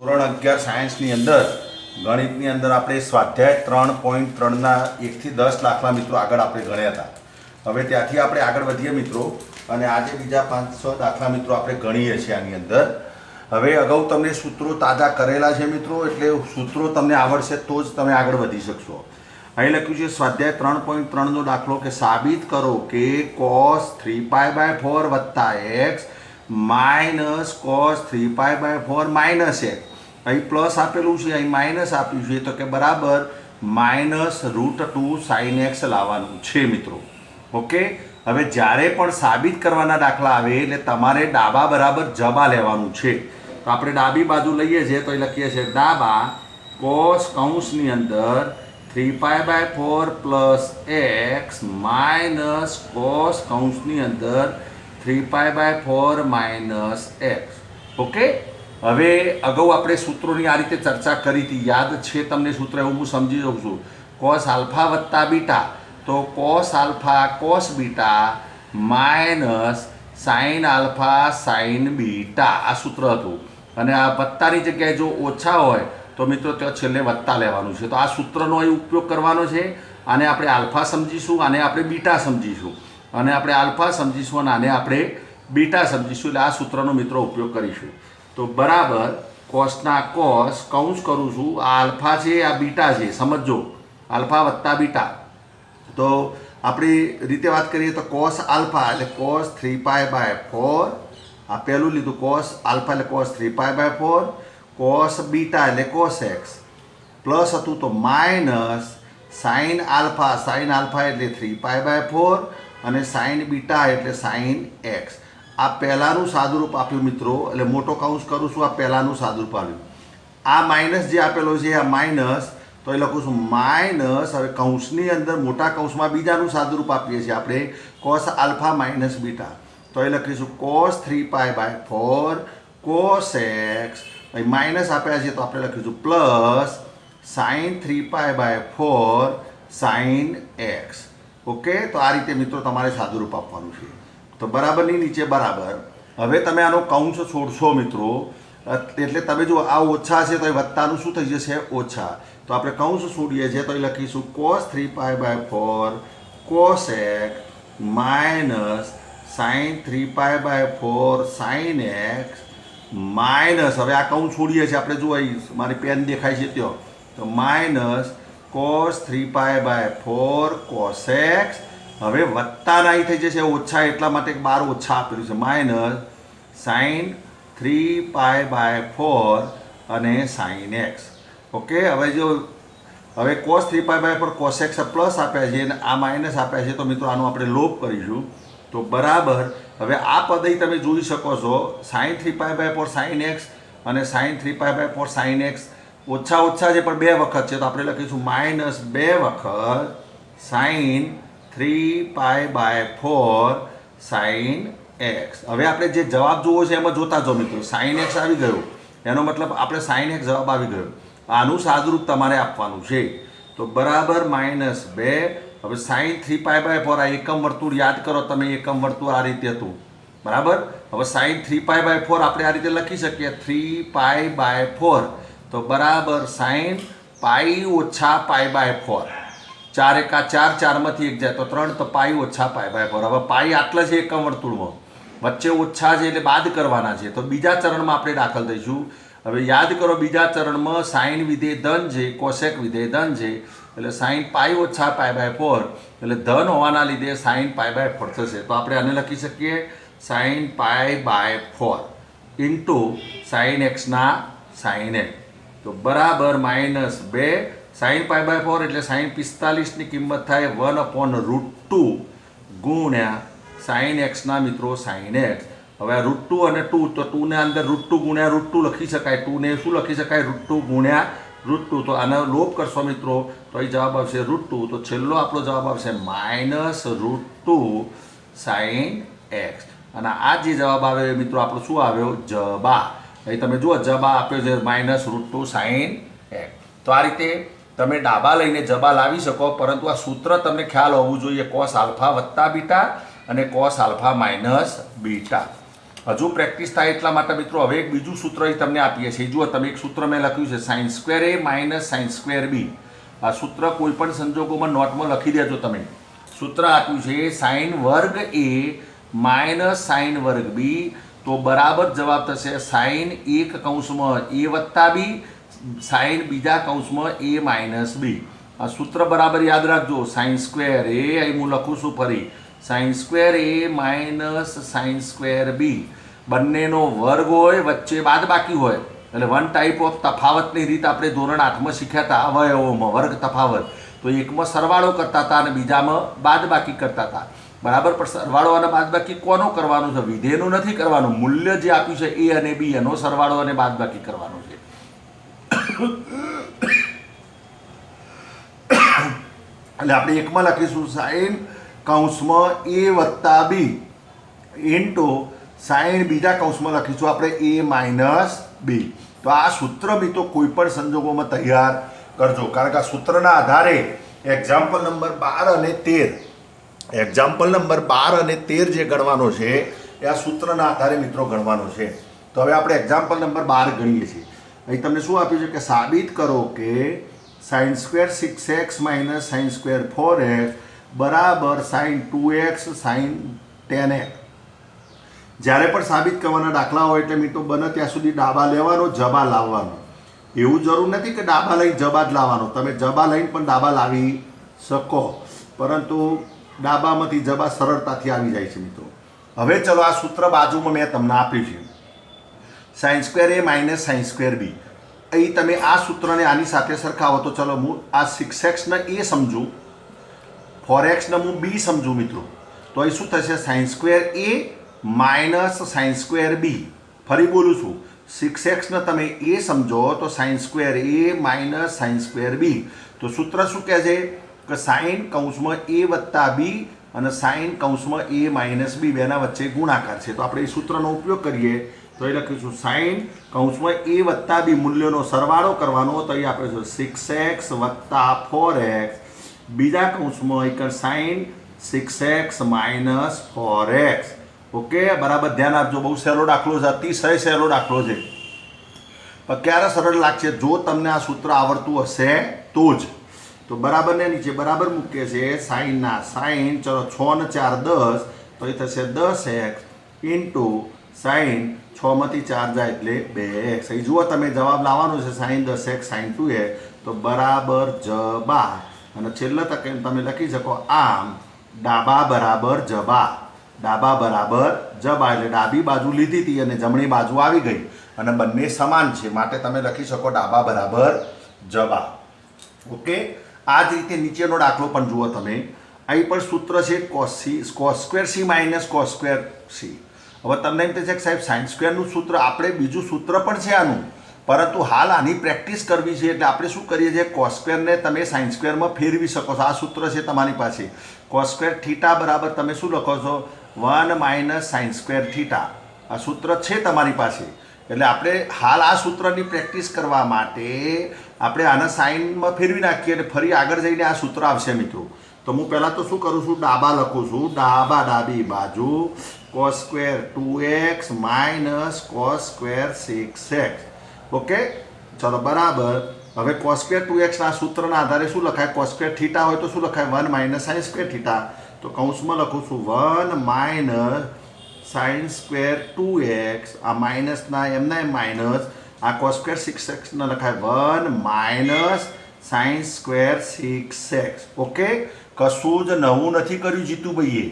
ધોરણ 11 સાયન્સની અંદર ગણિતની અંદર આપણે સ્વાધ્યાય 3.3ના 1 થી 10 દાખલા મિત્રો આગળ આપણે ગણ્યા હતા। હવે ત્યાંથી આપણે આગળ વધીએ મિત્રો અને આજે બીજા 500 દાખલા મિત્રો આપણે ગણીએ છીએ આની અંદર। હવે અગાઉ તમને સૂત્રો તાજા કરેલા છે મિત્રો, એટલે સૂત્રો તમને આવડશે તો જ તમે આગળ વધી શકશો। અહીં લખ્યું છે સ્વાધ્યાય 3.3નો દાખલો કે સાબિત કરો કે cos 3π/4 વત્તા x minus cos 3π/4 minus x, અહીં પ્લસ આપેલું છે, અહીં માઇનસ આપ્યું છે, તો કે બરાબર -√2 sin x લાવવાનું છે મિત્રો। ઓકે, હવે જ્યારે પણ સાબિત કરવાના દાખલા આવે એટલે તમારે ડાબા બરાબર જબા લેવાનું છે। તો આપણે ડાબી બાજુ લઈએ છીએ તો એ લખીએ છીએ ડાબા cos કૌંસની અંદર 3π/4 પ્લસ x માઇનસ cos કૌંસની અંદર 3π/4 માઇનસ x। ઓકે, હવે અગાઉ આપણે સૂત્રોની આ રીતે ચર્ચા કરી હતી, યાદ છે તમને સૂત્ર? એવું હું સમજી જાઉં છું। cos આલ્ફા વત્તા બીટા, તો cos alpha cos beta minus sin alpha sin beta, આ સૂત્ર હતું। અને આ વત્તાની જગ્યાએ જો ઓછા હોય તો મિત્રો ત્યાં છેલ્લે વત્તા લેવાનું છે। તો આ સૂત્રનો અહીં ઉપયોગ કરવાનો છે। આને આપણે આલ્ફા સમજીશું, આને આપણે બીટા સમજીશું, અને આપણે આલ્ફા સમજીશું અને આને આપણે બીટા સમજીશું, એટલે આ સૂત્રનો મિત્રો ઉપયોગ કરીશું। તો બરાબર કોસના કોસ કૌંસ કરું છું, આ આલ્ફા છે આ બીટા છે, સમજો આલ્ફા વત્તા બીટા। તો આપણી રીતે વાત કરીએ તો કોસ આલ્ફા એટલે cos 3π/4, આ પહેલું લીધું cos આલ્ફા એટલે cos 3π/4, cos બીટા એટલે cos x, પ્લસ હતું તો માઇનસ sin આલ્ફા એટલે 3π/4 અને sin બીટા એટલે sin x। આ પહેલાંનું સાદુરૂપ આપ્યું મિત્રો, એટલે મોટો કૌંસ કરું છું, આ પહેલાંનું સાદુરૂપ આવ્યું। આ માઇનસ જે આપેલો છે આ માઇનસ, તો એ લખું છું માઇનસ, હવે કૌંસની અંદર મોટા કૌંસમાં બીજાનું સાદુરૂપ આપીએ છીએ આપણે cos આલ્ફા માઇનસ બીટા, તો એ લખીશું cos 3π/4 cos x, અહીં માઇનસ આપ્યા છે તો આપણે લખીશું plus sin 3π/4 sin x। Okay, તો આ રીતે મિત્રો તમારે સાદુરૂપ આપવાનું છે। તો બરાબરની નીચે બરાબર। હવે તમે આનો કૌંસ છોડશો મિત્રો, એટલે તમે જો આ ઓછા છે તો એ વત્તાનું શું થઈ જશે? ઓછા। તો આપણે કૌંસ છોડીએ છીએ તો એ લખીશું cos 3π/4 cos x minus sin 3π/4 sin x minus, હવે આ કૌંસ છોડીએ છીએ આપણે, જો અહીં મારી પેન દેખાય છે ત્યાં, તો માઇનસ cos 3π/4 cos x, હવે વત્તાના અહીં થઈ જશે ઓછા, એટલા માટે 12 ઓછા આપેલું છે, માઇનસ sin 3π/4 અને sin x। ઓકે, હવે cos 3π/4 cos x પ્લસ આપ્યા છે અને આ માઇનસ આપ્યા છે, તો મિત્રો આનો આપણે લોપ કરીશું। તો બરાબર, હવે આ પદ અહીં તમે જોઈ શકો છો sin 3π/4 sin x અને sin 3π/4 sin x ઓછા ઓછા છે પણ 2 વખત છે, તો આપણે લખીશું માઇનસ 2 વખત sin 3π/4 sin x। હવે આપણે જે જવાબ જોવો છે એમાં જોતા જાઓ મિત્રો, sin x આવી ગયો, એનો મતલબ આપણે sin x જવાબ આવી ગયો, આનું સાદુરૂપ તમારે આપવાનું છે। તો બરાબર -2, હવે sin 3π/4 આ એકમ વર્તુળ યાદ કરો તમે, એકમ વર્તુળ આ રીતે હતું બરાબર। હવે sin 3π/4 આપણે આ રીતે લખી શકીએ 3π/4, તો બરાબર sin પાઈ ઓછા π/4, 4 એકા 4, 4માંથી 1 જાય તો 3, તો પાઈ ઓછા π/4। હવે પાઈ આટલા છે એકમ વર્તુળમાં, વચ્ચે ઓછા છે એટલે બાદ કરવાના છે। તો બીજા ચરણમાં આપણે દાખલ થઈશું। હવે યાદ કરો બીજા ચરણમાં sin વિધેય ધન છે, cosec વિધેય ધન છે, એટલે sin પાઈ ઓછા π/4 એટલે ધન હોવાના લીધે sin π/4 થશે। તો આપણે આને લખી શકીએ sin π/4 ઇન્ટુ sin x ના sin x, તો બરાબર -2 sin π/4 એટલે sin 45ની કિંમત થાય 1/√2 ગુણ્યા sin x ના મિત્રો sin x। હવે √2 અને 2, તો 2 ને અંદર √2 ગુણ્યા √2 લખી શકાય, 2 ને શું લખી શકાય? √2 ગુણ્યા √2, તો આનો લોપ કરશો મિત્રો તો અહીં જવાબ આવશે √2, તો છેલ્લો આપણો જવાબ આવશે -√2 sin x। અને આ જે જવાબ આવે મિત્રો આપણો શું આવ્યો? જબા। અહીં તમે જુઓ જબા આપ્યો છે -√2 sin x। તો આ રીતે તમે ડાબા લઈને જબા લાવી શકો, પરંતુ આ સૂત્ર તમને ખ્યાલ હોવું જોઈએ cos આલ્ફા વત્તા બીટા અને cos આલ્ફા માઇનસ બીટા। હજુ પ્રેક્ટિસ થાય એટલા માટે મિત્રો હવે એક બીજું સૂત્ર અહીં તમને આપીએ છીએ. જુઓ તમે એક સૂત્ર મેં લખ્યું છે સાઇન સ્ક્વેર એ માઇનસ સાઇન સ્ક્વેર બી. આ સૂત્ર કોઈ પણ સંજોગોમાં નોટમાં લખી દેજો તમે. સૂત્ર આપ્યું છે સાઇન વર્ગ એ માઇનસ સાઇન વર્ગ બી, તો બરાબર જવાબ થશે સાઇન એક કૌંસમાં એ વત્તા બી, સાઇન બીજા કૌંસમાં એ માઇનસ બી. આ સૂત્ર બરાબર યાદ રાખજો. સાઇન સ્ક્વેર એ અહીં હું લખું છું ફરી, સાઇન સ્ક્વેર એ માઇનસ સાઇન સ્ક્વેર બી, બંનેનો વર્ગ હોય વચ્ચે બાદબાકી હોય, એટલે વન ટાઈપ ઓફ તફાવતની રીત આપણે ધોરણ 8માં શીખ્યા હતા અવયવોમાં વર્ગ તફાવત. તો એકમાં સરવાળો કરતા હતા અને બીજામાં બાદબાકી કરતા હતા. બરાબર, પણ સરવાળો અને બાદબાકી કોનો કરવાનું છે? વિધેયનું નથી કરવાનું. મૂલ્ય જે આપ્યું છે એ અને બી એનો સરવાળો અને બાદબાકી કરવાનો છે. એટલે આપણે એકમાં લખીશું સાઇન કૌંસમાં એ વત્તા બી ઇન્ટુ સાઇન બીજા કૌંસમાં લખીશું આપણે એ માઇનસ બી. તો આ સૂત્ર મિત્રો કોઈ પણ સંજોગોમાં તૈયાર કરજો, કારણ કે આ સૂત્રના આધારે એક્ઝામ્પલ નંબર 12 અને 13 એક્ઝામ્પલ નંબર 12 અને 13 જે ગણવાનો છે એ આ સૂત્રના આધારે મિત્રો ગણવાનો છે. તો હવે આપણે એક્ઝામ્પલ નંબર 12 ગણીએ છીએ. અહીં તમને શું આપ્યું છે કે સાબિત કરો કે sine square 6x minus sine square 4x બરાબર સાઇન 2x સાઇન 10x. જ્યારે પણ સાબિત કરવાના દાખલા હોય એટલે મિત્રો બને ત્યાં સુધી ડાબા લેવાનો, જબા લાવવાનો. એવું જરૂર નથી કે ડાબા લઈને જબા જ લાવવાનો. તમે જબા લઈને પણ ડાબા લાવી શકો, પરંતુ ડાબામાંથી જબા સરળતાથી આવી જાય છે મિત્રો. હવે ચલો આ સૂત્ર બાજુમાં મેં તમને આપ્યું છે સાઇન સ્ક્વેર એ માઇનસ સાઇન સ્ક્વેર બી. અહીં તમે આ સૂત્રને આની સાથે સરખાવો તો ચલો હું આ 6x ને એ સમજું, 4x ને હું બી સમજું મિત્રો. તો અહીં શું થશે? સાઇન સ્ક્વેર એ માઇનસ સાઇન સ્ક્વેર બી. ફરી બોલું છું, 6x ને તમે એ સમજો તો સાઇન સ્ક્વેર એ માઇનસ સાઇન સ્ક્વેર બી. તો સૂત્ર શું કહે છે કે સાઇન કૌંસમાં એ વત્તા બી અને સાઇન કૌંસમાં એ માઇનસ બી બેના વચ્ચે ગુણાકાર છે. તો આપણે એ સૂત્રનો ઉપયોગ કરીએ તો એ લખીશું સાઇન કૌંસમાં એ વત્તા બી મૂલ્યોનો સરવાળો કરવાનો. તો અહીં આપણે 6x વત્તા 4x બીજા કૌંસમાં એક sign 6x minus 4x. Okay, બરાબર ધ્યાન આપજો. બહુ સહેલો દાખલો છે, અતિશય સહેલો દાખલો છે. પણ ક્યારે સરળ લાગશે? જો તમને આ સૂત્ર આવડતું હશે તો જ. તો બરાબર ને નીચે બરાબર મૂકીએ છીએ સાઇનના સાઇન. ચલો 6 ને 4 10, તો એ થશે 10x ઇન્ટુ સાઇન 6 માંથી 4 જાય એટલે 2x. અહીં જુઓ તમે જવાબ લાવવાનો છે સાઇન 10x સાઇન 2x. તો બરાબર જબા અને છેલ્લા તકે તમે લખી શકો આમ ડાબા બરાબર જબા. ડાબા બરાબર જબા એટલે ડાબી બાજુ લીધી હતી અને જમણી બાજુ આવી ગઈ અને બંને સમાન છે, માટે તમે લખી શકો ડાબા બરાબર જબા. ઓકે, આ જ રીતે નીચેનો દાખલો પણ જુઓ તમે. અહીં પણ સૂત્ર છે cos square C minus cos square C. હવે તમને એમ થશે કે સાહેબ સાઇન સ્ક્વેરનું સૂત્ર આપણે બીજું સૂત્ર પણ છે આનું, પરંતુ હાલ આની પ્રેક્ટિસ કરવી છે એટલે આપણે શું કરીએ છીએ કોસ સ્ક્વેરને તમે સાઇન સ્ક્વેરમાં ફેરવી શકો છો. આ સૂત્ર છે તમારી પાસે કોસ સ્ક્વેર થીટા બરાબર તમે શું લખો છો 1 માઇનસ સાઇન સ્ક્વેર થીટા. આ સૂત્ર છે તમારી પાસે. એટલે આપણે હાલ આ સૂત્રની પ્રેક્ટિસ કરવા માટે આપણે આના સાઇનમાં ફેરવી નાખીએ અને ફરી આગળ જઈને આ સૂત્ર આવશે મિત્રો. તો હું પહેલાં તો શું કરું છું, ડાબા લખું છું, ડાબી બાજુ cos square 2x minus cos square 6x. Okay, ચલો બરાબર. હવે કોસ સ્ક્વેર 2x ના સૂત્રના આધારે શું લખાય? કોસ સ્ક્વેર થીટા હોય તો શું લખાય? 1 માઇનસ સાઇન સ્ક્વેર થીટા. તો કૌંસમાં લખું છું 1 માઇનસ સાઇન સ્ક્વેર 2x. આ માઇનસના એમના એમ માઇનસ. આ કોસ સ્ક્વેર 6x ને લખાય 1 minus sine square 6x. Okay, કશું જ નવું નથી કર્યું જીતુભાઈએ,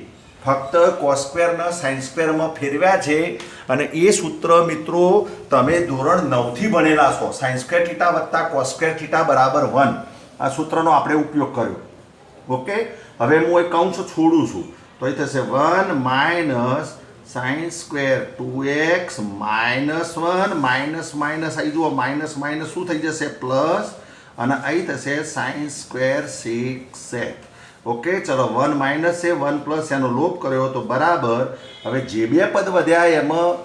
ફક્ત કોસ સ્ક્વેરના સાઇન સ્ક્વેરમાં ફેરવ્યા છે. અને એ સૂત્ર મિત્રો તમે ધોરણ 9 થી ભણેલા છો. સાઇન સ્ક્વેર થીટા વત્તા કોસ સ્ક્વેર થીટા બરાબર 1. આ સૂત્રનો આપણે ઉપયોગ કર્યો. ઓકે, હવે હું એક કૌંસ છોડું છું તો એ થશે 1 minus sine square 2x minus 1 minus minus. અહીં જુઓ માઇનસ માઇનસ શું થઈ જશે? પ્લસ. અને અહીં થશે સાઇન સ્ક્વેર 6x. ઓકે, ચલો 1 માઇનસ છે 1 પ્લસ એનો લોપ કર્યો તો બરાબર. હવે જે બે પદ વધ્યા એમાં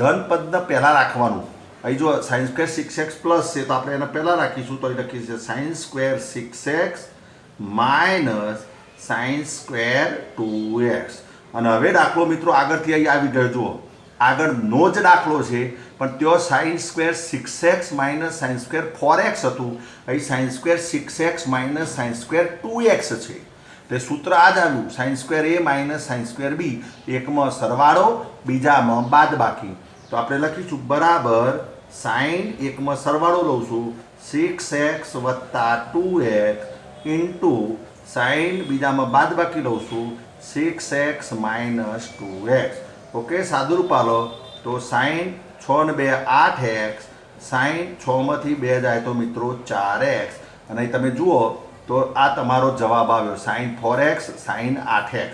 ધન પદને પહેલાં રાખવાનું. અહીં જો સાઇન સ્ક્વેર 6x પ્લસ છે તો આપણે એને પહેલાં રાખીશું. તો અહીં લખીશું sine square 6x minus sine square 2x. અને હવે દાખલો મિત્રો આગળથી અહીં આવી ગયો. જુઓ આગળનો જ દાખલો છે, પણ ત્યાં sine square 6x minus sine square 4x હતું, અહીં sine square 6x minus sine square 2x છે. તે સૂત્ર આ જ આવ્યું, sine square a minus sine square b, એકમાં સરવાળો બીજામાં બાદબાકી. તો આપણે લખીશું બરાબર સાઇન એકમાં સરવાળો લઉં છું 6x વત્તા 2x ઇન્ટુ સાઇન બીજામાં બાદબાકી લઉં છું 6x માઇનસ 2x. ઓકે, સાદુરૂપ આલો તો સાઇન 6 ને 2 8x, સાઇન 6 માંથી 2 જાય તો મિત્રો 4x, અને તમે જુઓ તો આ તમારો જવાબ આવ્યો sign 4x sign 8x,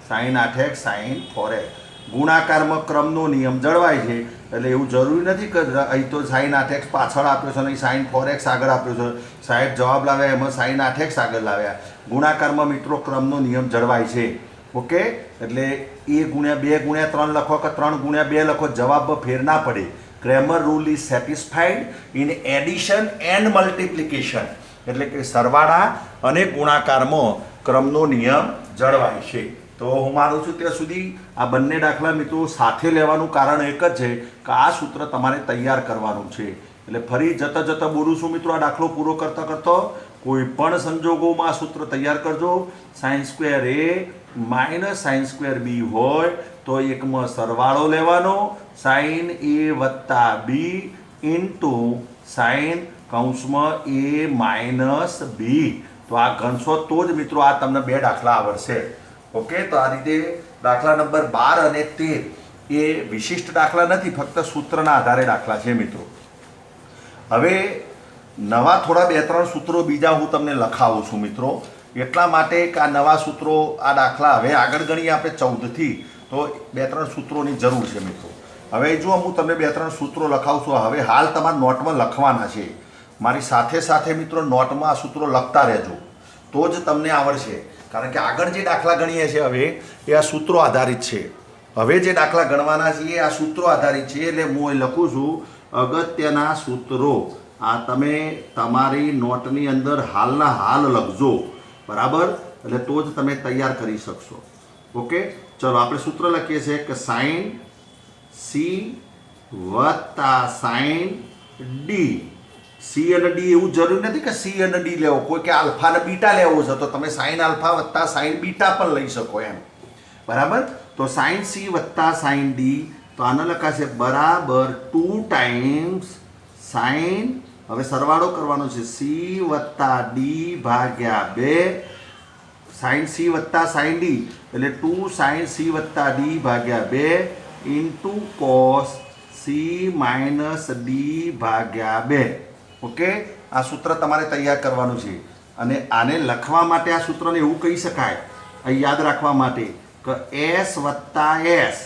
sign 8x sign 4x. ગુણાકારમાં ક્રમનો નિયમ જળવાય છે, એટલે એવું જરૂરી નથી કે અહીં તો સાઇન 8x પાછળ આપ્યો છે અને સાઇન 4x આગળ આપ્યો છે. સાહેબ જવાબ લાવ્યા એમાં સાઇન 8x આગળ લાવ્યા. ગુણાકારમાં મિત્રો ક્રમનો નિયમ જળવાય છે. ઓકે, એટલે a ગુણ્યા 2 ગુણ્યા 3 લખો કે 3 ગુણ્યા 2 લખો, જવાબમાં ફેર ના પડે. Cramer rule is satisfied in addition and multiplication, એટલે કે સરવાળા અને ગુણાકારમાં ક્રમનો નિયમ જળવાય છે. તો હું માનું છું ત્યાં સુધી આ બંને દાખલા મિત્રો સાથે લેવાનું કારણ એક જ છે કે આ સૂત્ર તમારે તૈયાર કરવાનું છે. એટલે ફરી જતાં જતાં બોલું છું મિત્રો, આ દાખલો પૂરો કરતાં કરતાં કોઈ પણ સંજોગોમાં આ સૂત્ર તૈયાર કરજો. Sine square a minus sine square b હોય તો એકમાં સરવાળો લેવાનો સાઇન a વત્તા b ઇન્ટુ સાઇન કૌંસમાં a માઇનસ b. તો આ ગણશો તો જ મિત્રો આ તમને બે દાખલા આવડશે. ઓકે, તો આ રીતે દાખલા નંબર 12 અને 13 એ વિશિષ્ટ દાખલા નથી, ફક્ત સૂત્રના આધારે દાખલા છે મિત્રો. હવે નવા થોડા 2-3 સૂત્રો બીજા હું તમને લખાવું છું મિત્રો, એટલા માટે કે આ નવા સૂત્રો આ દાખલા હવે આગળ ગણીએ આપણે 14થી, તો 2-3 સૂત્રોની જરૂર છે મિત્રો. હવે જો હું તમને 2-3 સૂત્રો લખાવું છું, હવે હાલ તમારા નોટમાં લખવાના છે. મારી સાથે સાથે મિત્રો નોટમાં આ સૂત્રો લખતા રહેજો, તો જ તમને આવડશે. કારણ કે આગળ જે દાખલા ગણીએ છીએ હવે એ આ સૂત્રો આધારિત છે. હવે જે દાખલા ગણવાના છે એ આ સૂત્રો આધારિત છે, એટલે હું એ લખું છું અગત્યના સૂત્રો. આ તમે તમારી નોટની અંદર હાલના હાલ લખજો, બરાબર, એટલે તો જ તમે તૈયાર કરી શકશો. ઓકે, ચલો આપણે સૂત્ર લખીએ છીએ કે સાઇન c વત્તા સાઇન d. સી અને ડી એવું જરૂરી નથી કે સી અને ડી લેવો, કોઈ કે આલ્ફા અને બીટા લેવો છે તો તમે સાઇન આલ્ફા વત્તા સાઇન બીટા પણ લઈ શકો એમ, બરાબર. તો સાઇન સી વત્તા સાઇન ડી, તો આને લખાશે બરાબર 2 ટાઈમ્સ સાઇન, હવે સરવાળો કરવાનો છે સી વત્તા ડી ભાગ્યા 2, સાઇન સી વત્તા સાઇન ડી એટલે 2 સાઇન સી વત્તા ડી ભાગ્યા 2 into cos C minus D ભાગ્યા 2. ઓકે, આ સૂત્ર તમારે તૈયાર કરવાનું છે. અને આને લખવા માટે આ સૂત્રને એવું કહી શકાય, અહીં યાદ રાખવા માટે કે s વત્તા s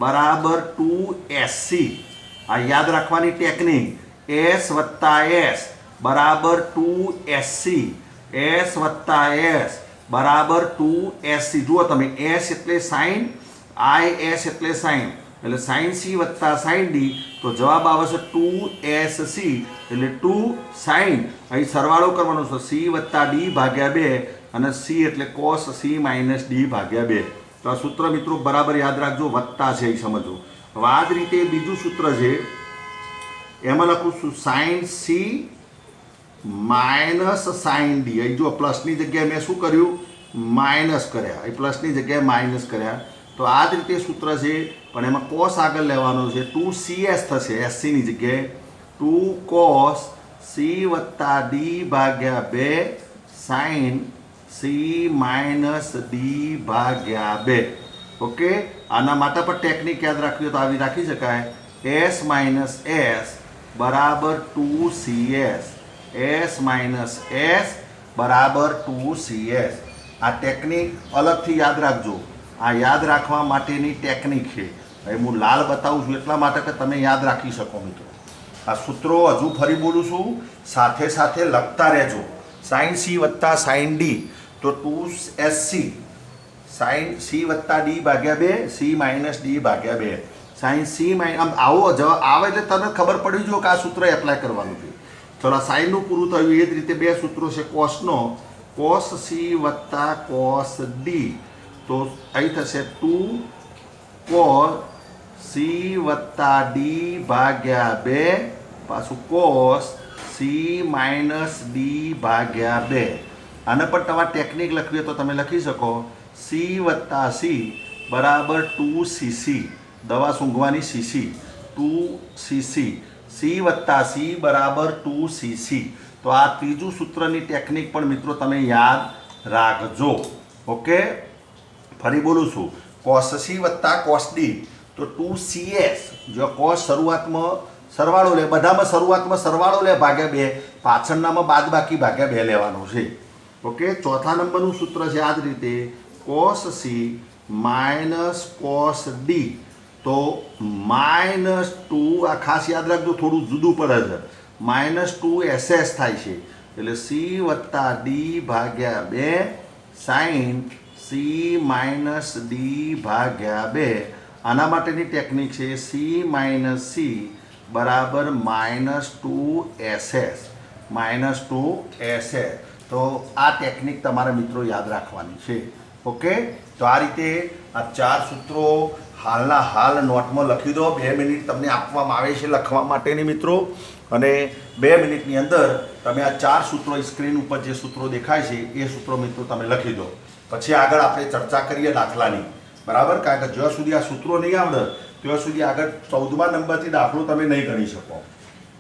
બરાબર 2sc. આ યાદ રાખવાની ટેકનિક, s વત્તા s બરાબર 2sc, s વત્તા s બરાબર 2sc. જુઓ તમે, s એટલે સાઇન, is એટલે સાઇન, એટલે સાઇન સી વત્તા સાઇન ડી, તો જવાબ આવશે 2sc એટલે 2 સાઇન, અહીં સરવાળો કરવાનો છે સી વત્તા ડી ભાગ્યા 2, અને સી એટલે કોસ સી માઇનસ ડી ભાગ્યા 2. તો આ સૂત્ર મિત્રો બરાબર યાદ રાખજો, વત્તા છે એ સમજો. હવે આ જ રીતે બીજું સૂત્ર છે, એમાં લખું છું sign C minus sign D. અહીં જો પ્લસની જગ્યાએ મેં શું કર્યું, માઇનસ કર્યા, અહીં પ્લસની જગ્યાએ માઇનસ કર્યા. તો આ જ રીતે સૂત્ર છે, પણ એમાં કોસ આગળ લેવાનો છે, 2cs થશે એસસીની જગ્યાએ, 2 કોસ સી વત્તા ડી ભાગ્યા 2 સાઇન સી માઇનસ ડી ભાગ્યા 2. ઓકે, આના માટે પણ ટેકનિક યાદ રાખવી તો આવી રાખી શકાય, s માઇનસ s બરાબર 2cs, s માઇનસ s બરાબર 2cs. આ ટેકનિક અલગથી યાદ રાખજો, આ યાદ રાખવા માટેની ટેકનિક છે. હવે હું લાલ બતાવું છું એટલા માટે કે તમે યાદ રાખી શકો મિત્રો. આ સૂત્રો હજુ ફરી બોલું છું, સાથે સાથે લખતા રહેજો. સાઇન સી વત્તા સાઇન ડી તો 2sc, સાઇન સી વત્તા ડી ભાગ્યા 2, સી માઇનસ ડી ભાગ્યા 2, સાઇન સી માઇનસ. આમ આવો જવાબ આવે એટલે તને ખબર પડી જો કે આ સૂત્ર એપ્લાય કરવાનું છે. ચલો, સાઇનનું પૂરું થયું. એ જ રીતે બે સૂત્રો છે કોસનો, કોસ સી વત્તા કોસ ડી, તો અહીં થશે 2 કોસ સી વત્તા ડી ભાગ્યા 2 પાછું કોસ સી માઇનસ ડી ભાગ્યા 2. આને પણ તમારે ટેકનિક લખવી હોય તો તમે લખી શકો સી વત્તા સી બરાબર 2cc, દવા સૂંઘવાની સીસી 2cc, સી વત્તા સી બરાબર 2cc. તો આ ત્રીજું સૂત્રની ટેકનિક પણ મિત્રો તમે યાદ રાખજો. ઓકે, ફરી બોલું છું, કોસ સી વત્તા કોસ ડી તો 2cs. જો કોસ શરૂઆતમાં સરવાળો લે, બધામાં શરૂઆતમાં સરવાળો લે ભાગ્યા 2, પાછળનામાં બાદબાકી ભાગ્યા 2 લેવાનું છે. ઓકે, ચોથા નંબરનું સૂત્ર છે આ જ રીતે cos C minus cos D તો -2, આ ખાસ યાદ રાખજો, થોડું જુદું પડે છે, -2ss થાય છે. એટલે સી વત્તા ડી ભાગ્યા 2 સાઇન સી માઇનસ ડી ભાગ્યા 2. આના માટેની ટેકનિક છે સી માઇનસ સી બરાબર -2ss, -2ss. તો આ ટેકનિક તમારા મિત્રો યાદ રાખવાની છે. ઓકે, તો આ રીતે આ 4 સૂત્રો હાલના હાલ નોટમાં લખી દો. 2 મિનિટ તમને આપવામાં આવે છે લખવા માટેની મિત્રો, અને 2 મિનિટની અંદર તમે આ 4 સૂત્રો સ્ક્રીન ઉપર જે સૂત્રો દેખાય છે એ સૂત્રો મિત્રો તમે લખી દો. પછી આગળ આપણે ચર્ચા કરીએ દાખલાની, બરાબર? કારણ કે જ્યાં સુધી આ સૂત્રો નહીં આવડે ત્યાં સુધી આગળ 14મા નંબરથી દાખલો તમે નહીં ગણી શકો.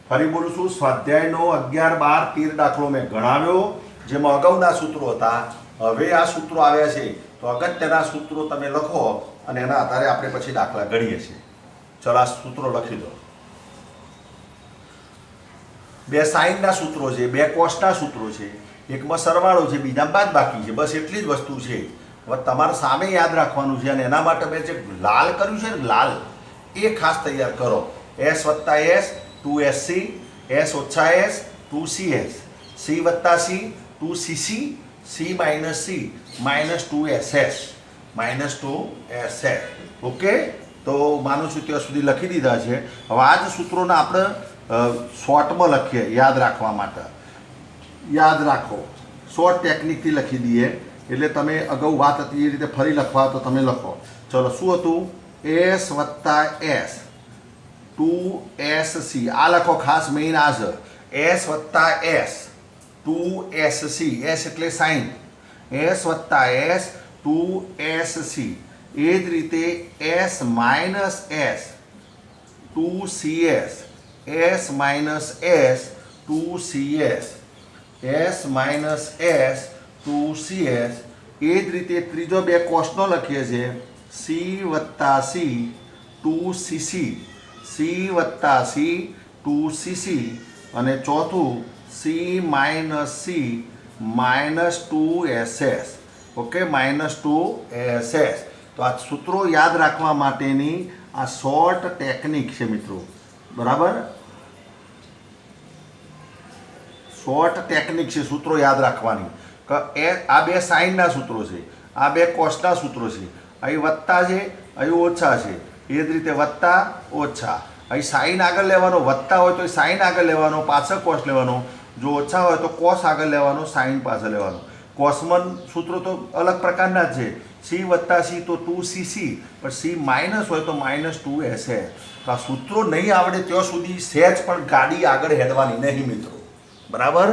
ફરી બોલું છું, સ્વાધ્યાયનો 11, 12, 13 દાખલો મેં ગણાવ્યો, જેમાં અગાઉના સૂત્રો હતા. હવે આ સૂત્રો આવ્યા છે તો અગત્યના સૂત્રો તમે લખો અને એના આધારે આપણે પછી દાખલા ગણીએ છીએ. ચલો આ સૂત્રો લખી દો. 2 સાઈનના સૂત્રો છે, 2 કોસના સૂત્રો છે, એકમાં સરવાળો છે, બીજામાં બાદબાકી છે. બસ એટલી જ વસ્તુ છે. હવે તમારે સામે યાદ રાખવાનું છે, અને એના માટે મેં જે લાલ કર્યું છે ને, લાલ, એ ખાસ તૈયાર કરો. s વત્તા s 2sc, s ઓછા s 2cs, c વત્તા c 2cc, c minus c -2ss, -2ss. Okay, તો માનું છું ત્યાં સુધી લખી દીધા છે. હવે આ જ સૂત્રોને આપણે શોર્ટમાં લખીએ યાદ રાખવા માટે. યાદ રાખો, શોર્ટ ટેકનિકથી લખી દઈએ, એટલે તમે અગાઉ વાત હતી એ રીતે ફરી લખવા તો તમે લખો. ચલો, શું હતું? s વત્તા s 2sc, આ લખો ખાસ, મેઇન આ છે. s વત્તા s 2sc, s એટલે સાઈન, s વત્તા s 2sc. એ જ રીતે s minus s 2cs, s minus s 2cs, s minus s 2cs. એ જ રીતે ત્રીજો 2 કોસનો લખીએ છીએ, c વત્તા c 2cc, c વત્તા c 2cc. અને ચોથું c minus c -2ss. Okay, -2ss. તો આ સૂત્રો યાદ રાખવા માટેની આ શોર્ટ ટેકનિક છે મિત્રો, બરાબર? શોર્ટ ટેકનિક છે સૂત્રો યાદ રાખવાની. કે આ 2 સાઈનના સૂત્રો છે, આ 2 કોસના સૂત્રો છે. અહીં વત્તા છે, અહીં ઓછા છે. એ જ રીતે વત્તા ઓછા, અહીં સાઈન આગળ લેવાનો, વત્તા હોય તો સાઈન આગળ લેવાનો, પાછળ કોસ લેવાનો. જો ઓછા હોય તો કોસ આગળ લેવાનો, સાઈન પાછળ લેવાનો. કોસમન સૂત્રો તો અલગ પ્રકારના જ છે. c વત્તા c તો 2cc, પણ c માઇનસ હોય તો -2ss. તો આ સૂત્રો નહીં આવડે ત્યાં સુધી સહેજ પણ ગાડી આગળ હેડવાની નહીં મિત્રો, બરાબર?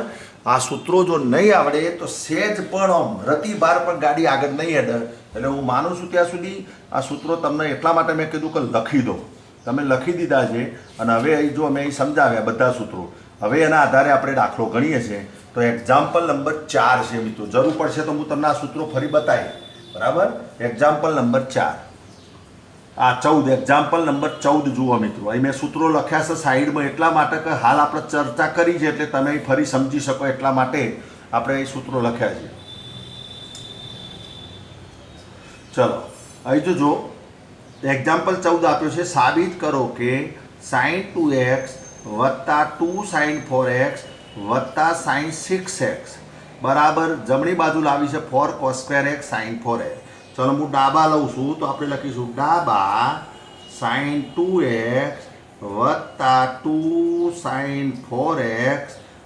આ સૂત્રો જો નહીં આવડે તો સહેજ પણ રતિભાર પણ ગાડી આગળ નહીં હેડે. એટલે હું માનું છું ત્યાં સુધી આ સૂત્રો તમને એટલા માટે મેં કીધું કે લખી દો. તમે લખી દીધા છે, અને હવે અહીં જો મેં સમજાવ્યા બધા સૂત્રો. હવે એના આધારે આપણે દાખલો ગણીએ છીએ. તો એક્ઝામ્પલ નંબર 4 છે મિત્રો, જરૂર પડશે તો હું તમને આ સૂત્રો ફરી બતાવી, બરાબર? એક્ઝામ્પલ નંબર 4, આ 14, એક્ઝામ્પલ નંબર 14 જુઓ મિત્રો. અહીં મેં સૂત્રો લખ્યા છે સાઈડમાં, એટલા માટે કે હાલ આપણે ચર્ચા કરી છે એટલે તમે ફરી સમજી શકો એટલા માટે આપણે અહીં સૂત્રો લખ્યા છે. ચલો, અહીં જોજો, એક્ઝામ્પલ 14 આપ્યો છે. સાબિત કરો કે sin 2x વત્તા 2 sin 4x વત્તા sin 6x બરાબર જમણી બાજુ લાવી છે 4 cos square x sin 4x. ચલો, હું ડાબા લઉં છું તો આપણે લખીશું ડાબા sin 2x વત્તા 2 sin 4x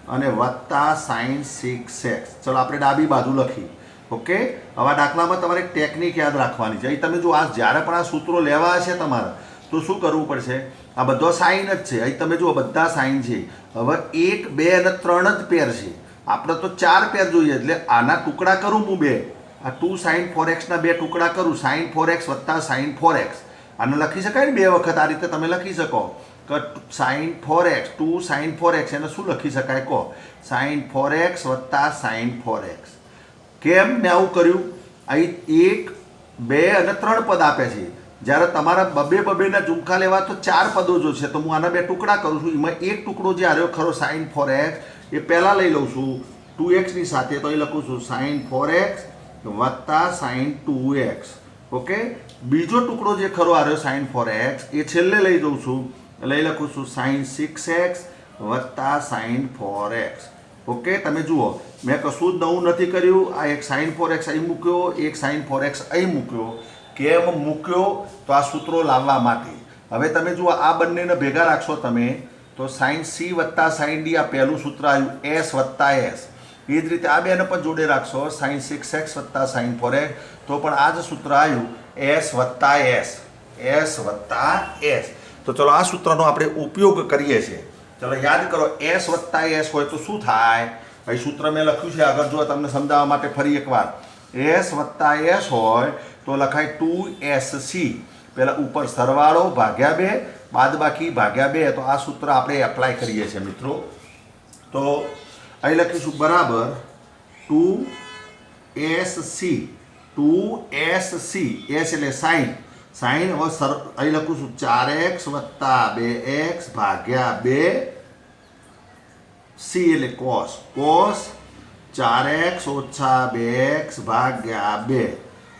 અને વત્તા sin 6x. ચલો, આપણે ડાબી બાજુ લખી. ઓકે, હવે દાખલામાં તમારે એક ટેકનિક યાદ રાખવાની છે. અહીં તમે જો આ જ્યારે પણ આ સૂત્રો લેવા હશે તમારે, તો તો શું કરવું પડશે? આ બધો સાઇન જ છે, અહીં તમે જુઓ બધા સાઇન છે. હવે 1, 2 અને 3 જ પેર છે, આપણે તો 4 પેર જોઈએ, એટલે આના ટુકડા કરું હું 2, આ 2 sin 4x ના 2 ટુકડા કરું, sin 4x વત્તા sin 4x. આને લખી શકાય ને 2 વખત, આ રીતે તમે લખી શકો કે sin 4x 2 sin 4x, એને શું લખી શકાય કહો? sin 4x વત્તા sin 4x. કેમ મેં આવું કર્યું? અહીં 1, 2 અને 3 પદ આપે છે, જ્યારે તમારા બબેના ઝુમખા લેવા તો 4 પદો જોશે, તો હું આના 2 ટુકડા કરું છું. એમાં એક ટુકડો જે આવ્યો ખરો sin 4x એ પહેલાં લઈ લઉં છું 2x ની સાથે, તો અહીં લખું છું sin 4x વત્તા sin 2x. ઓકે, બીજો ટુકડો જે ખરો આવ્યો sin 4x એ છેલ્લે લઈ જઉં છું, લઈ લખું છું sin 6x વત્તા sin 4x. ઓકે, તમે જુઓ મેં કશું જ નવું નથી કર્યું. આ એક sin 4x અહીં મૂક્યો, એક sin 4x અહીં મૂક્યો. કેમ મૂક્યો? તો આ સૂત્રો લાવવા માટે. હવે તમે જુઓ આ બંનેને ભેગા રાખશો તમે તો sin c વત્તા sin d, આ પહેલું સૂત્ર આવ્યું s વત્તા s. એ જ રીતે આ બેને પણ જોડે રાખશો sin 6x વત્તા sin 4x, તો પણ આ જ સૂત્ર આવ્યું s વત્તા s, s વત્તા s. તો ચલો આ સૂત્રનો આપણે ઉપયોગ કરીએ છીએ. ચલો યાદ કરો, s વત્તા s હોય તો શું થાય? અહીં સૂત્ર મેં લખ્યું છે આગળ, જો તમને સમજાવવા માટે ફરી એકવાર. s વત્તા s હોય તો લખાય 2sc, પહેલાં ઉપર સરવાળો ભાગ્યા 2, બાદબાકી ભાગ્યા 2. તો આ સૂત્ર આપણે એપ્લાય કરીએ છીએ મિત્રો. તો અહીં લખીશું બરાબર 2sc, 2sc, s એટલે સાઈન, સાઈન. હવે અહીં લખું છું 4x વત્તા 2x ભાગ્યા 2, c એટલે cos, cos 4x ઓછા 2x ભાગ્યા 2.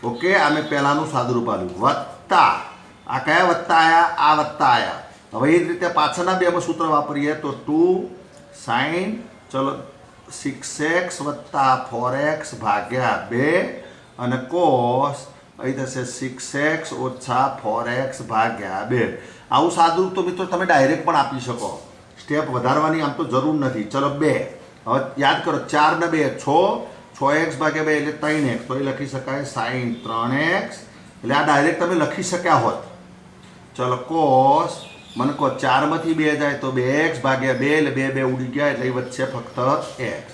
ઓકે, આ મેં પહેલાંનું સાદુરૂપ આવ્યું વત્તા, આ કયા વત્તા આવ્યા? આ વત્તા આવ્યા. હવે એ જ રીતે પાછળના બેમાં સૂત્ર વાપરીએ તો 2 sin, ચલો 6x વત્તા 4x ભાગ્યા 2 અને cos અહીં થશે 6x ઓછા 4x ભાગ્યા 2. આવું સાદુરૂપ તો મિત્રો તમે ડાયરેક્ટ પણ આપી શકો, સ્ટેપ વધારવાની આમ તો જરૂર નથી. ચલો 2, હવે યાદ કરો 4 ને 2 6, 6x ભાગ્યા 2 એટલે 3x, તો એ લખી શકાય sin 3x, એટલે આ ડાયરેક્ટ તમે લખી શક્યા હોત. ચલો cos, મને કહો 4 માંથી 2 જાય તો 2x ભાગ્યા 2, એટલે 2 2 ઉડી ગયા, એટલે એ વચ્ચે ફક્ત x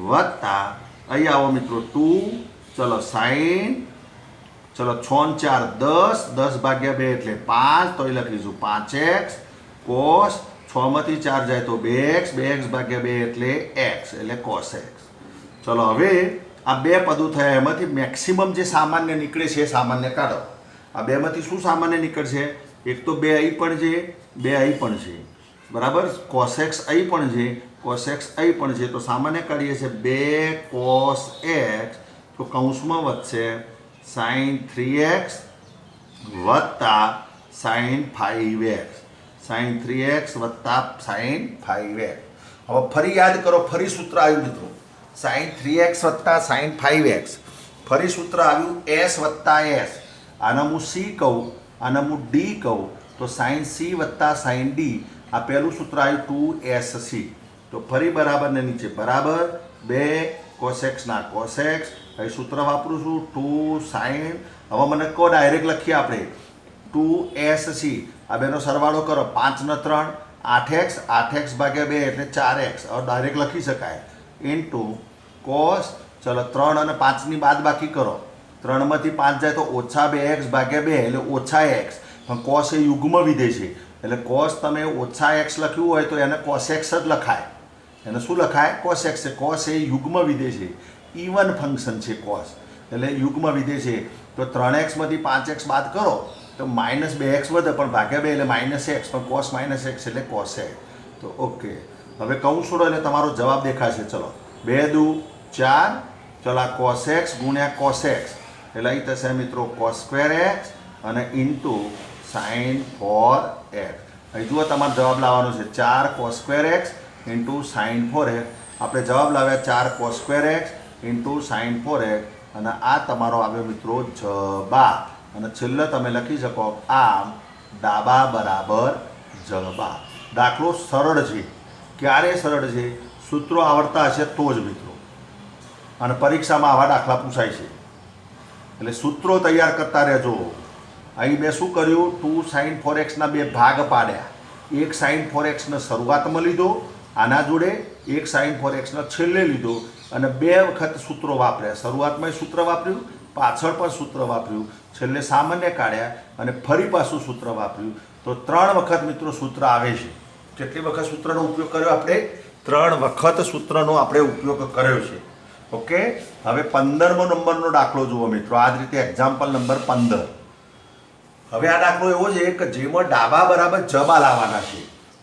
વત્તા અહીં આવો મિત્રો 2, ચલો sin, ચલો 6 ને 4 10, 10 ભાગ્યા 2 એટલે 5, તો એ લખીશું 5x cos, 6 માંથી 4 જાય તો 2x, 2x ભાગ્યા 2 એટલે x, એટલે cos x. ચલો હવે આ 2 પદો થયા, એમાંથી મેક્સિમમ જે સામાન્ય નીકળે છે એ સામાન્ય કાઢો. આ બેમાંથી શું સામાન્ય નીકળશે? એક તો 2 અહીં પણ છે, 2 અહીં પણ છે, બરાબર. cos x અહીં પણ છે, cos x અહીં પણ છે, તો સામાન્ય કાઢીએ છીએ 2 cos x, તો કૌંસમાં વધશે sin 3x વત્તા sin 5x, sin 3x વત્તા sin 5x. હવે ફરી યાદ કરો, ફરી સૂત્ર આવ્યું મિત્રો sin 3x વત્તા sin 5x. ફરી સૂત્ર આવ્યું s વત્તા s. આને હું c કહું, આને હું d કહું, તો sin c વત્તા sin d. આ પહેલું સૂત્ર આવ્યું 2sc. તો ફરી બરાબર ને નીચે બરાબર 2 cos x ના cos x. અહીં સૂત્ર વાપરું છું 2 sin. હવે મને કહો ડાયરેક્ટ લખીએ આપણે 2sc. આ બેનો સરવાળો કરો 5 ને 3 8x, 8x ભાગ્યા 2 એટલે 4x. હવે ડાયરેક્ટ લખી શકાય ઇન્ટુ cos, ચલો 3 અને 5 ની બાદ બાકી કરો, 3 માંથી 5 જાય તો ઓછા 2x ભાગ્યા 2 એટલે ઓછા x. પણ cos એ યુગ્મ વિધેય છે, એટલે cos તમે ઓછા x લખ્યું હોય તો એને cos x જ લખાય. એને શું લખાય? cos x છે. cos એ યુગ્મ વિધેય છે, ઇવન ફંક્શન છે cos, એટલે યુગ્મ વિધેય છે. તો 3x માંથી 5x બાદ કરો તો -2x વધે, પણ ભાગ્યા 2 એટલે -x, પણ cos -x એટલે cos x. તો ઓકે, હવે કૌંસ છોડો એટલે તમારો જવાબ દેખાશે. ચલો 2 દુ 4, ચલો આ cos x ગુણ્યા cos x એટલે અહીં થશે મિત્રો cos2x અને ઇન્ટુ sin 4x. અહીં જુઓ તમારે જવાબ લાવવાનો છે 4 cos2x ઇન્ટુ sin 4x. આપણે જવાબ લાવ્યા 4 cos2x ઇન્ટુ sin 4x, અને આ તમારો આવ્યો મિત્રો જવાબ. અને છેલ્લે તમે લખી શકો આમ ડાબા બરાબર જવાબ. દાખલો સરળ છે. ક્યારે સરળ છે? સૂત્રો આવડતા હશે તો જ મિત્રો. અને પરીક્ષામાં આવા દાખલા પૂછાય છે, એટલે સૂત્રો તૈયાર કરતા રહેજો. અહીં મેં શું કર્યું, 2 sin 4x બે ભાગ પાડ્યા. એક sin 4x શરૂઆતમાં લીધો આના જોડે, એક sin 4x છેલ્લે લીધો અને બે વખત સૂત્રો વાપર્યા. શરૂઆતમાં સૂત્ર વાપર્યું, પાછળ પણ સૂત્ર વાપર્યું, છેલ્લે સામાન્ય કાઢ્યા અને ફરી પાછું સૂત્ર વાપર્યું. તો 3 વખત મિત્રો સૂત્ર આવે છે. કેટલી વખત સૂત્રનો ઉપયોગ કર્યો આપણે? 3 વખત સૂત્રનો આપણે ઉપયોગ કર્યો છે. ઓકે, હવે 15મો નંબરનો દાખલો જુઓ મિત્રો. આ જ રીતે એક્ઝામ્પલ નંબર 15. હવે આ દાખલો એવો છે કે જેમાં ડાબા બરાબર જબા લાવવાના છે.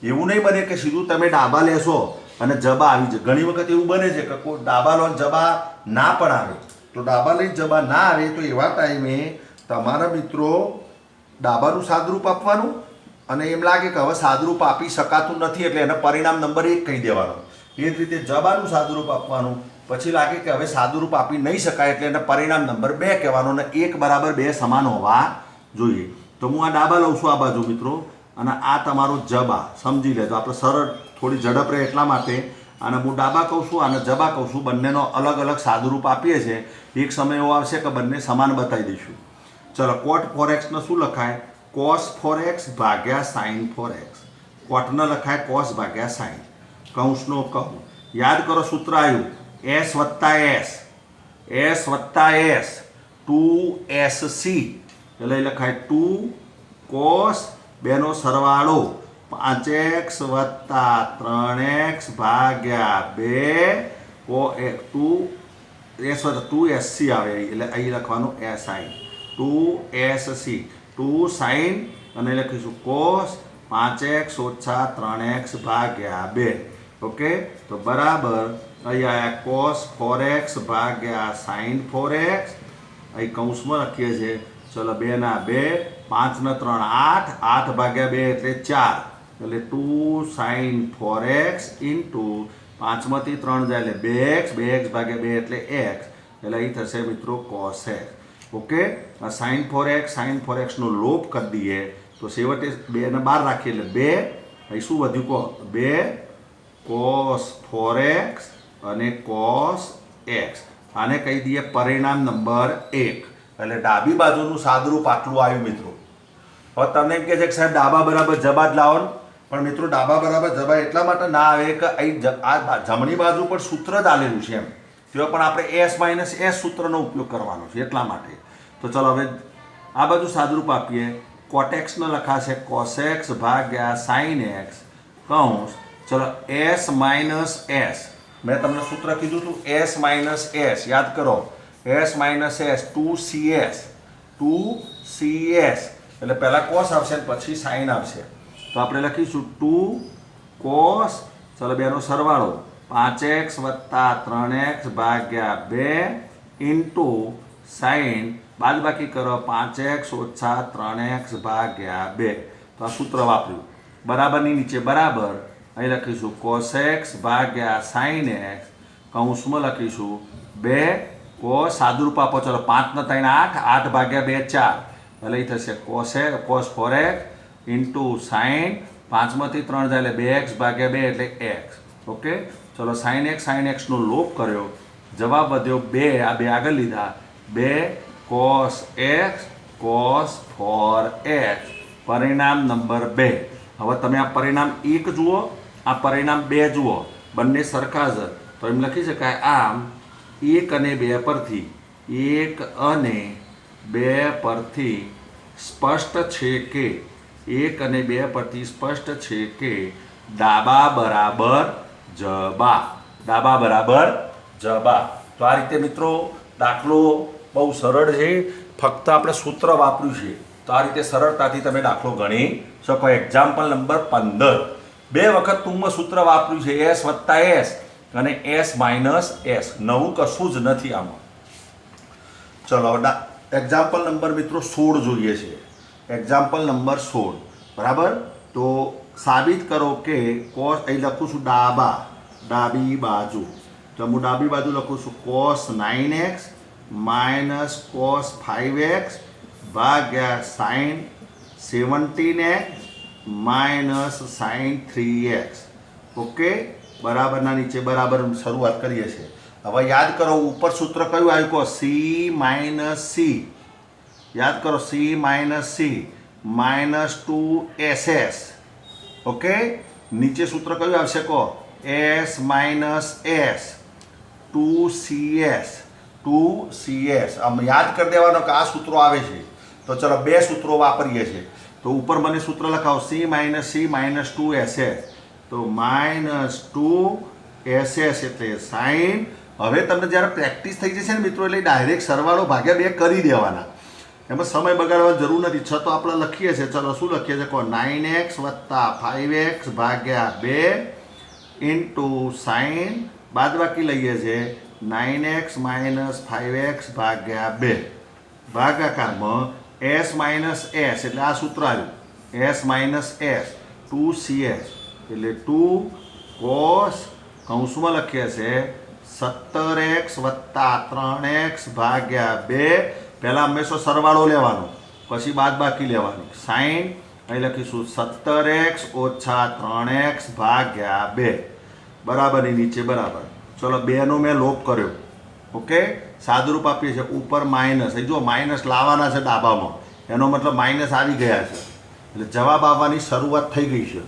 એવું નહીં બને કે સીધું તમે ડાબા લેશો અને જબા આવી જાય. ઘણી વખત એવું બને છે કે કોઈ ડાબા લો જબા ના પણ આવે. તો ડાબા લઈને જબા ના આવે તો એવા ટાઈમે તમારા મિત્રો ડાબાનું સાદરૂપ આપવાનું અને એમ લાગે કે હવે સાદરૂપ આપી શકાતું નથી એટલે એને પરિણામ નંબર 1 કહી દેવાનો. એ જ રીતે જબાનું સાદરૂપ આપવાનું, પછી લાગે કે હવે સાદુરૂપ આપી નહીં શકાય એટલે એને પરિણામ નંબર 2 કહેવાનો અને 1 બરાબર 2 સમાન હોવા જોઈએ. તો હું આ ડાબા લઉં છું આ બાજુ મિત્રો અને આ તમારો જબા. સમજી લેજો, આપણે સરળ થોડી ઝડપ રહે એટલા માટે અને હું ડાબા કહું છું અને જબા કહું છું. બંનેનો અલગ અલગ સાદુરૂપ આપીએ છીએ. એક સમય એવો આવશે કે બંને સમાન બતાવી દઈશું. ચલો, cot 4x ને શું લખાય? cos 4x ભાગ્યા sin 4x. કોટને લખાય cos ભાગ્યા sin. કૌંસનો કહું. યાદ કરો સૂત્ર આવ્યું s વત્તા s વત્તા s 2sc એટલે લખાય 2 cos બેનો સરવાળો 5x વત્તા 3x ભાગ્યા 2 2sc આવે એટલે અહીં લખવાનું sin 2sc 2 sin અને લખીશું cos 5x ઓછા 3x ભાગ્યા 2. ઓકે, તો બરાબર અહીંયા cos 4x ભાગ્યા sin 4x અહીં કૌંસમાં લખીએ છીએ. ચલો 2 ના 2, 5 ને 3 8, 8 ભાગ્યા 2 એટલે 4 એટલે 2 sin 4x ઇન્ટુ 5 માંથી 3 જાય એટલે 2x, 2x ભાગ્યા 2 એટલે x એટલે અહીં થશે મિત્રો cos x. ઓકે, આ sin 4x નો લોપ કરી દઈએ તો છેવટે 2 ને બહાર રાખીએ એટલે 2. અહીં શું વધ્યું કહો? 2 cos 4x અને cos x. આને કહી દઈએ પરિણામ નંબર 1. એટલે ડાબી બાજુનું સાદરૂપ આટલું આવ્યું મિત્રો. હવે તમને એમ કહે છે કે સાહેબ ડાબા બરાબર જબા જ લાવો, પણ મિત્રો ડાબા બરાબર જબા એટલા માટે ના આવે કે અહીં આ જમણી બાજુ પર સૂત્ર જ આલેલું છે એમ. તેઓ પણ આપણે s માઇનસ s સૂત્રનો ઉપયોગ કરવાનો છે એટલા માટે. તો ચલો હવે આ બાજુ સાદરૂપ આપીએ. cot x ને લખાશે cos x ભાગ્યા sin x કૌંસ. ચલો s માઇનસ s મેં તમને સૂત્ર કીધું હતું s માઇનસ s યાદ કરો. s માઇનસ s 2cs એટલે પહેલાં cos આવશે ને પછી sin આવશે. તો આપણે લખીશું 2 cos ચલો બેનો સરવાળો 5x વત્તા 3x ભાગ્યા 2 ઇન્ટુ sin બાદબાકી કરો 5x ઓછા 3x ભાગ્યા 2. તો આ સૂત્ર વાપર્યું. બરાબરની નીચે બરાબર અહીં લખીશું cos x ભાગ્યા sin x કૌંસમાં લખીશું 2 cos સાદુરૂપ આપો. ચલો 5 ને 3 8, 8 ભાગ્યા 2 4 એટલે અહીં થશે cos 4x ઇન્ટુ sin 5 માંથી 3 જાય એટલે 2x ભાગ્યા 2 એટલે x. ઓકે, ચલો sin x નો લોપ કર્યો, જવાબ વધ્યો 2. આ 2 આગળ લીધા 2 cos x cos 4x પરિણામ નંબર 2. હવે તમે આ પરિણામ 1 જુઓ, આ પરિણામ 2 જુઓ, બંને સરખા જ. તો એમ લખી શકાય આમ 1 અને 2 પરથી 1 અને 2 પરથી સ્પષ્ટ છે કે 1 અને 2 પરથી સ્પષ્ટ છે કે ડાબા બરાબર જબા. ડાબા બરાબર જબા. તો આ રીતે મિત્રો દાખલો બહુ સરળ છે, ફક્ત આપણે સૂત્ર વાપર્યું છે. તો આ રીતે સરળતાથી તમે દાખલો ગણી શકો. Example number 15. 2 વખત ટૂંકમાં સૂત્ર વાપર્યું છે s વત્તા s અને s માઇનસ s. નવું કશું જ નથી આમાં. ચલો એક્ઝામ્પલ નંબર મિત્રો 16 જોઈએ છે. એક્ઝામ્પલ નંબર 16 બરાબર. તો સાબિત કરો કે cos અહીં લખું છું ડાબી બાજુ. તો હું ડાબી બાજુ લખું છું cos 9x minus cos 5x ભાગ્યા sin 17x minus sin 3x. Okay, બરાબરના નીચે બરાબર શરૂઆત કરીએ છીએ. હવે યાદ કરો ઉપર સૂત્ર કયું આવ્યું કહો? c માઇનસ c યાદ કરો સી માઇનસ 2SS. ઓકે, નીચે સૂત્ર કયું આવશે કહો? S minus S 2CS. આમ યાદ કરી દેવાનો કે આ સૂત્રો આવે છે. તો ચલો બે સૂત્રો વાપરીએ છીએ. તો ઉપર મને સૂત્ર લખાવો C માઇનસ 2SS. તો માઇનસ 2SS એટલે સાઈન. હવે તમને જ્યારે પ્રેક્ટિસ થઈ જશે ને મિત્રો, એટલે ડાયરેક્ટ સરવાળો ભાગ્યા 2 કરી દેવાના. એમાં સમય બગાડવાની જરૂર નથી. છ તો આપણે લખીએ છીએ. ચલો શું લખીએ છીએ કહો? 9x વત્તા 5x ભાગ્યા 2 ઇન્ટુ સાઈન બાદબાકી લઈએ છીએ 9x માઇનસ 5x ભાગ્યા 2 ભાગાકારમાં S માઇનસ S એટલે આ સૂત્ર આવ્યું S માઇનસ S 2CS એટલે 2 cos કૌંસમાં લખીએ છીએ 17x વત્તા 3x ભાગ્યા 2. પહેલાં હંમેશા સરવાળો લેવાનો, પછી બાદબાકી લેવાની. સાઈન અહીં લખીશું 17x ઓછા 3x ભાગ્યા 2 બરાબરની નીચે બરાબર. ચલો 2 નો મેં લોપ કર્યો. ઓકે, સાદુરૂપ આપીએ છીએ ઉપર માઇનસ. જો માઇનસ લાવવાના છે ડાબામાં, એનો મતલબ માઇનસ આવી ગયા છે એટલે જવાબ આવવાની શરૂઆત થઈ ગઈ છે.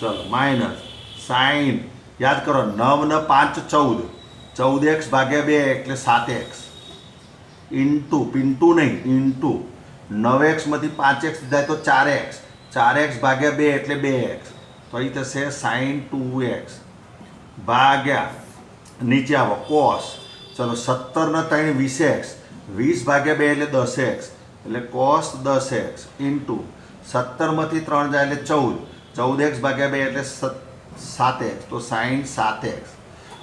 ચલો માઇનસ સાઈન યાદ કરો 9 ને 5 14, 14x ભાગ્યા 2 એટલે 7x ઇન્ટુ પિન્ટુ નહીં ઇન્ટુ 9x માંથી 5x જાય તો 4x, 4x ભાગ્યા 2 એટલે 2x તો અહીં થશે સાઈન 2x ભાગ્યા નીચે આવો કોસ. ચલો 17 ને 3 20x, 20 ભાગ્યા 2 એટલે 10x એટલે કોસ 10x ઇન્ટુ 17 માંથી 3 જાય એટલે 14, 14x ભાગ્યા 2 એટલે 7x તો સાઈન 7x.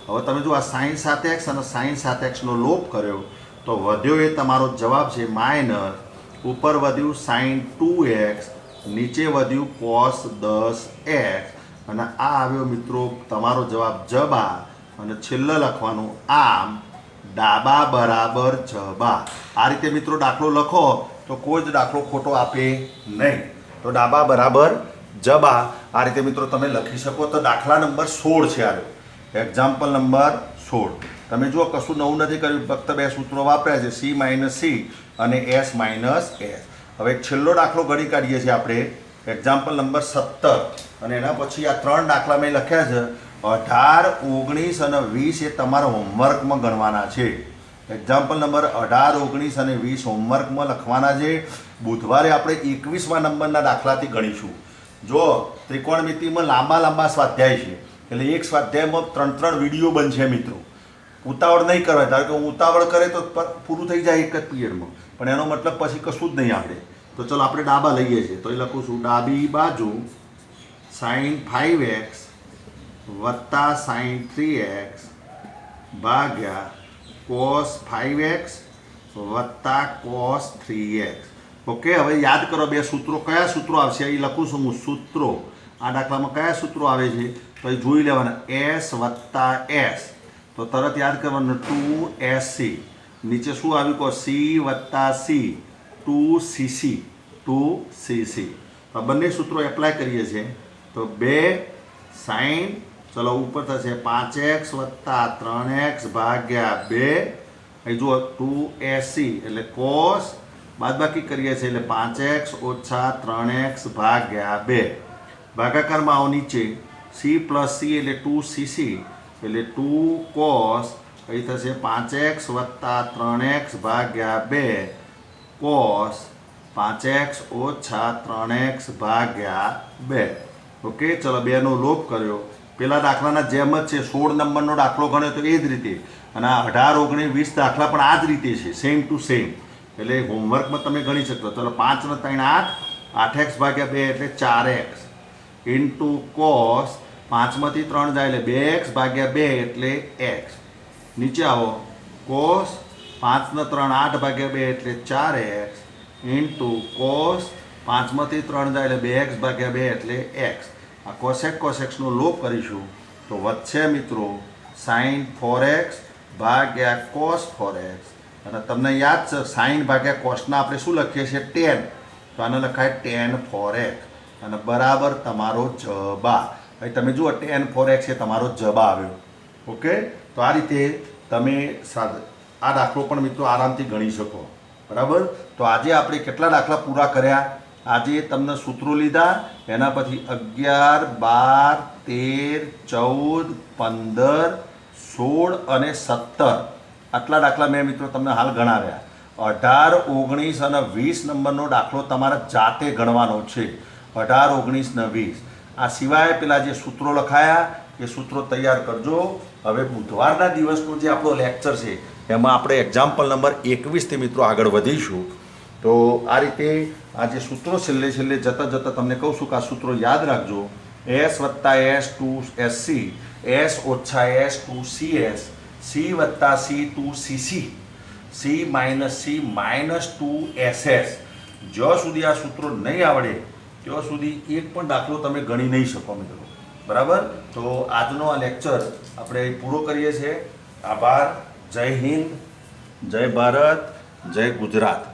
હવે તમે જો આ સાઈન 7x અને સાઈન 7x નો લોપ કર્યો તો વધ્યો એ તમારો જવાબ છે માઇનસ. ઉપર વધ્યું સાઈન 2x, નીચે વધ્યું કોસ 10x અને આ આવ્યો મિત્રો તમારો જવાબ જબા. અને છેલ્લે લખવાનું આમ ડાબા બરાબર જબા. આ રીતે મિત્રો દાખલો લખો તો કોઈ જ દાખલો ખોટો આપે નહીં. તો ડાબા બરાબર જબા આ રીતે મિત્રો તમે લખી શકો. તો દાખલા નંબર 16 છે આવ્યો, એક્ઝામ્પલ નંબર 16. તમે જુઓ કશું નવું નથી કર્યું, ફક્ત બે સૂત્રો વાપર્યા છે C માઇનસ C અને S માઇનસ S. હવે છેલ્લો દાખલો ગણી કાઢીએ છીએ આપણે, એક્ઝામ્પલ નંબર 17 અને એના પછી આ 3 દાખલા મેં લખ્યા છે 18, 19 અને 20 એ તમારા હોમવર્કમાં ગણવાના છે. એક્ઝામ્પલ નંબર 18, 19 અને 20 હોમવર્કમાં લખવાના છે. બુધવારે આપણે 21મા નંબરના દાખલાથી ગણીશું. જો ત્રિકોણમિતિમાં લાંબા સ્વાધ્યાય છે એટલે એક સ્વાધ્યાયમાં 3 વિડીયો બનશે મિત્રો. ઉતાવળ નહીં કરવા, કારણ કે ઉતાવળ કરે તો પૂરું થઈ જાય એક જ પીરિયડમાં, પણ એનો મતલબ પછી કશું જ નહીં આપણે. તો ચલો આપણે ડાબા લઈએ છીએ. તો એ લખું છું ડાબી બાજુ સાઈન 5x વત્તા સાઈન 3x ભાગ્યા કોસ 5x વત્તા કોસ 3x. ઓકે, હવે યાદ કરો બે સૂત્રો. કયા સૂત્રો આવશે એ લખું છું હું સૂત્રો. આ દાખલામાં કયા સૂત્રો આવે છે તો એ જોઈ લેવાના. S વત્તા S તો તરત યાદ કરવાનું 2SC. નીચે શું આવ્યું કહો? C વત્તા C 2CC. તો બંને સૂત્રો એપ્લાય કરીએ છીએ. તો 2 સાઈન ચલો ઉપર થશે 5x વત્તા 3x ભાગ્યા 2. અહીં જુઓ 2SC એટલે કોસ બાદબાકી કરીએ છીએ એટલે 5x ઓછા 3x ભાગ્યા 2 ભાગાકારમાં આવો નીચે C પ્લસ C એટલે 2CC એટલે 2 કોસ અહીં થશે 5x વત્તા 3x ભાગ્યા 2 કોસ 5x ઓછા 3x ભાગ્યા 2. ઓકે, ચલો 2 નો લોપ કર્યો. પેલા દાખલાના જેમ જ છે. 16 નંબરનો દાખલો ગણ્યો તો એ જ રીતે, અને આ 18, 19, 20 દાખલા પણ આ જ રીતે છે, સેમ ટુ સેમ. એટલે હોમવર્કમાં તમે ગણી શકો. ચલો 5 ને 3 8, 8x ભાગ્યા 2 એટલે 4x ઇન્ટુ કોસ 5 માંથી 3 જાય એટલે 2x ભાગ્યા 2 એટલે x. નીચે આવો કોસ 5 ને 3 8 ભાગ્યા 2 એટલે 4x ઇન્ટુ કોસ 5 માંથી 3 જાય એટલે 2x ભાગ્યા 2 એટલે x. આ કોસેક્સનો લોપ કરીશું તો વધશે મિત્રો સાઈન 4x ભાગ્યા કોસ 4x. અને તમને યાદ છે સાઈન ભાગ્યા કોસના આપણે શું લખીએ છીએ? tan. તો આને લખાય tan 4x અને બરાબર તમારો જવાબ. અહીં તમે જુઓ tan 4x એ તમારો જવાબ આવ્યો. ઓકે, તો આ રીતે તમે આ દાખલો પણ મિત્રો આરામથી ગણી શકો. બરાબર. તો આજે આપણે કેટલા દાખલા પૂરા કર્યા? આજે તમને સૂત્રો લીધા, એના પછી 11, 12, 13, 14, 15, 16 અને 17 આટલા દાખલા મેં મિત્રો તમને હાલ ગણાવ્યા. 18, 19 અને 20 નંબરનો દાખલો તમારે જાતે ગણવાનો છે. 18, 19 ને 20. આ સિવાય પેલા જે સૂત્રો લખાયા એ સૂત્રો તૈયાર કરજો. હવે બુધવારના દિવસનો જે આપણો લેક્ચર છે એમાં આપણે એક્ઝામ્પલ નંબર 21થી મિત્રો આગળ વધીશું. તો આ રીતે આ જે સૂત્રો છેલ્લે જતાં તમને કહું છું કે આ સૂત્રો યાદ રાખજો. S + S to SC, S - S to CS, C + C to CC, C - C - to SS. જ્યાં સુધી આ સૂત્રો નહીં આવડે ત્યાં સુધી એક પણ દાખલો તમે ગણી નહીં શકો મિત્રો. બરાબર. તો આજનો આ લેક્ચર આપણે પૂરો કરીએ છીએ. આભાર. જય હિન્દ, જય ભારત, જય ગુજરાત.